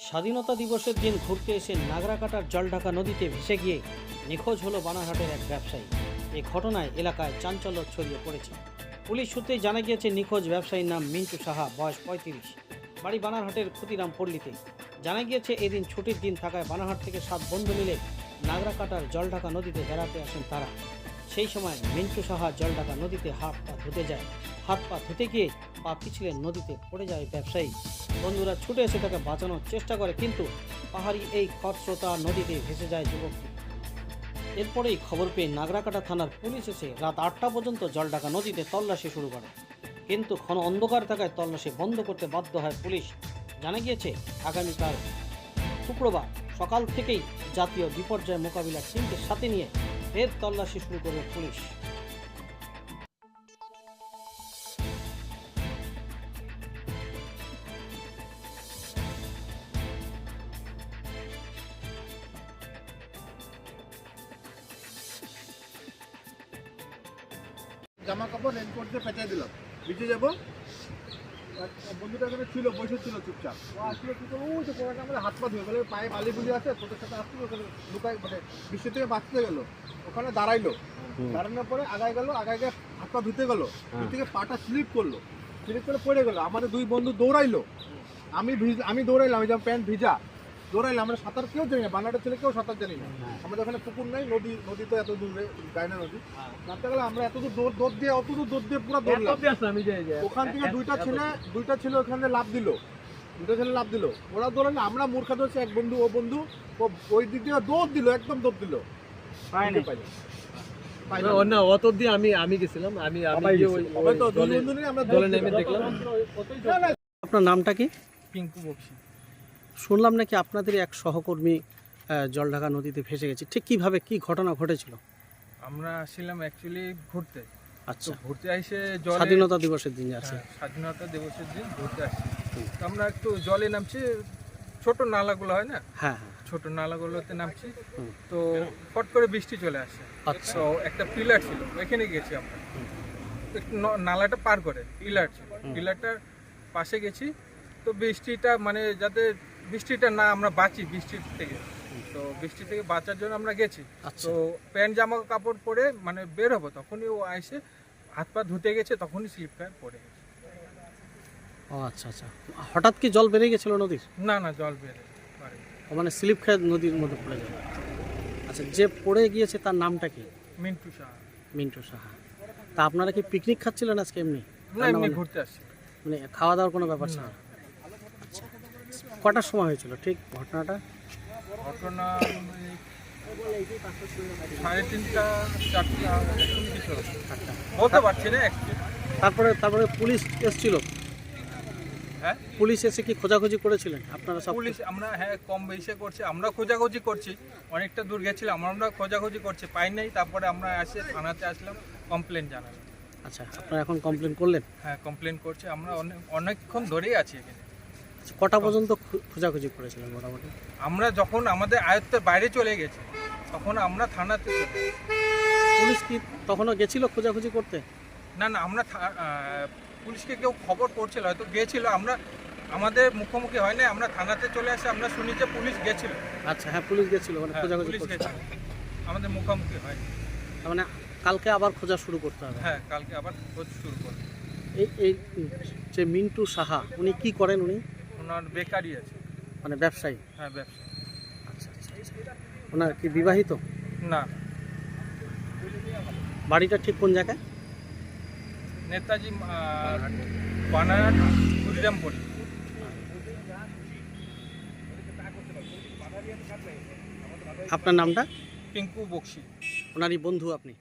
স্বাধীনতা দিবসের দিন ঘুরতে এসে নাগরাকাটার জলঢাকা নদীতে ভেসে গিয়ে নিখোঁজ হলো বানারহাটের এক ব্যবসায়ী। এই ঘটনায় এলাকায় চাঞ্চল্য ছড়িয়ে পড়েছে। পুলিশ সূত্রেই জানা গিয়েছে নিখোঁজ ব্যবসায়ীর নাম মিন্টু সাহা, বয়স 35, বাড়ি বানারহাটের ক্ষতিরাম পল্লীতে। জানা গিয়েছে এদিন ছুটির দিন থাকায় বানারহাট থেকে 7 বন্ধু মিলে নাগরাকাটার জলঢাকা নদীতে বেড়াতে আসেন তারা। সেই সময় মিন্টু সাহা জলঢাকা নদীতে হাত পা ধুতে যায়। হাত পা ধুতে গিয়ে পা পিছলে নদীতে পড়ে যায় ব্যবসায়ী। বন্ধুরা ছুটে এসে তাকে বাঁচানোর চেষ্টা করে, কিন্তু পাহাড়ি এই খরস্রোতা নদীতে ভেসে যায় যুবকটি। এরপরেই খবর পেয়ে নাগরাকাটা থানার পুলিশ এসে রাত 8টা পর্যন্ত জলঢাকা নদীতে তল্লাশি শুরু করে, কিন্তু ঘন অন্ধকার থাকায় তল্লাশি বন্ধ করতে বাধ্য হয় পুলিশ। জানা গিয়েছে আগামীকাল শুক্রবার সকাল থেকেই জাতীয় বিপর্যয় মোকাবিলা টিমকে সাথে নিয়ে ফের তল্লাশি শুরু করবে পুলিশ। জামা কাপড় রেনকোট দিয়ে পেঁচাই দিলাম, ভিজে যাবো। বন্ধুটা এখানে ছিল, বসে ছিল চুপচাপ। ও আসলে কি করবো, ওই যে কোনোটা আমাদের হাত পা ধুয়ে গেলো, পায়ে বালি বুলি আছে, তোদের সাথে আসছিল, ওখানে লুকাই মানে বৃষ্টি থেকে বাঁচতে গেলো, ওখানে দাঁড়াইলো। দাঁড়ানোর পরে আগায় গেলো, আগায় গিয়ে হাত পা ধুতে গেলো, থেকে পাটা স্লিপ করলো, স্লিপ করে পড়ে গেলো। আমাদের 2 বন্ধু দৌড়াইলো, আমি দৌড়াইলাম, আমি যেমন প্যান্ট ভিজা দৌড়াইলাম। আমরা সাঁতার কেউ জানি না, বানাটা ছেলে কেউ সাঁতার জানি না। আমাদের ওখানে পুকুর নাই, নদী তো এত দূরে, গায়না নদী। জানতে গেলে আমরা এত দূর দৌড় দিয়ে পুরো দৌড়লাম। ওখান থেকে দুইটা ছেলে ওখানে লাফ দিল, ওরা দৌড়ালে, আমরা মূর্খা ধরছি। এক বন্ধু, ও বন্ধু ওই দিক দিয়ে দৌড় দিল, একদম দৌড় দিল, অত দিয়ে আমি গেছিলাম, আপনার নামটা কি? পিঙ্কু বক্সি। শুনলাম নাকি আপনাদের এক সহকর্মী জলঢাকা নদীতে ভেসে গেছে, ঠিক কিভাবে কি ঘটনা ঘটেছিল? আমরা আসছিলাম অ্যাকচুয়ালি ঘুরতে। আচ্ছা, ঘুরতে এসে স্বাধীনতা দিবসের দিন আছে। স্বাধীনতা দিবসের দিন ঘুরতে আসছি। তো আমরা একটু জলে নামছি, ছোট নালাগুলো হয় না, হ্যাঁ, ছোট নালাগুলোতে নামছি। তো ফট করে বৃষ্টি চলে আসে। আচ্ছা, তো একটা পিলার ছিল, ওইখানে গেছি আমরা। নালাটা পার করে পিলার ছিল, পিলারটার পাশে গেছি। তো বৃষ্টিটা মানে যাতে বৃষ্টিটা না আমরা বাঁচি বৃষ্টির থেকে, তো বৃষ্টি থেকে বাঁচার জন্য আমরা গেছি। তো প্যান্ট জামা কাপড় পরে মানে বের হবো, তখনই ও এসে হাত পা ধুতে গেছে, তখনই স্লিপ খায় পড়ে গেছে। ও আচ্ছা আচ্ছা, হঠাৎ কি জল বেড়ে গেছিল নদীর? না জল বের পারে, মানে স্লিপ খেয়ে নদীর মধ্যে পড়ে যাবে। আচ্ছা, যে পড়ে গিয়েছে তার নামটা কি? মিন্টু সাহা। মিন্টু সাহা। তা আপনারা কি পিকনিক খাচ্ছিলেন আজকে এমনি? না, এমনি ঘুরতে আসছি, মানে খাওয়া দাওয়ার কোনো ব্যাপার ছিল না? আচ্ছা, কটার সময় হয়েছিল ঠিক ঘটনাটা? ঘটনা 3:30 4টা কিছু বলতে পারছি না। তারপরে পুলিশ এসেছিল? হ্যাঁ, পুলিশ এসে কি খোঁজাখুঁজি করেছিলেন আপনারা সব? পুলিশ আমরা কম বেশি করছি, আমরা খোঁজাখুঁজি করছি, অনেকটা দূর গেছিলাম, আমরা খোঁজাখুঁজি করছি, পাই নাই। তারপরে আমরা থানাতে আসলাম, কমপ্লেন জানালাম। আচ্ছা, আপনারা এখন কমপ্লেন করলেন? হ্যাঁ, কমপ্লেন করছি, আমরা অনেকক্ষণ ধরেই আছি এখানে। আচ্ছা, কটা পর্যন্ত খোঁজাখুঁজি করেছিলেন মোটামুটি? আমরা যখন আমাদের আয়ত্তের বাইরে চলে গেছে, তখন আমরা থানাতে চলে গেছি। পুলিশ কি তখনও গেছিল খোঁজাখুঁজি করতে? না, আমরা পুলিশকে কেউ খবর করছিল, হয়তো গেছিল, আমরা আমাদের মুখোমুখি হয় না, আমরা থানাতে চলে আসি, আমরা শুনি যে পুলিশ গেছিল। আচ্ছা, হ্যাঁ, পুলিশ গেছিল, মানে খোঁজাখুঁজি পুলিশ করতে। গেছিল, আমাদের মুখোমুখি হয়। মানে কালকে আবার খোঁজা শুরু করতে হবে? হ্যাঁ, কালকে আবার খোঁজ শুরু করব। এই যে মিন্টু সাহা, উনি কি করেন? উনি ওনার বেকারি আছে। মানে ব্যবসায়ী? হ্যাঁ, ব্যবসা। আচ্ছা আচ্ছা, ওনার কি বিবাহিত? না। বাড়িটা ঠিক কোন জায়গায়? নেতাজি বানারহাট ক্ষুদিরামপুর। আপনার নামটা? পিঙ্কু বক্সি। ওনারই বন্ধু আপনি?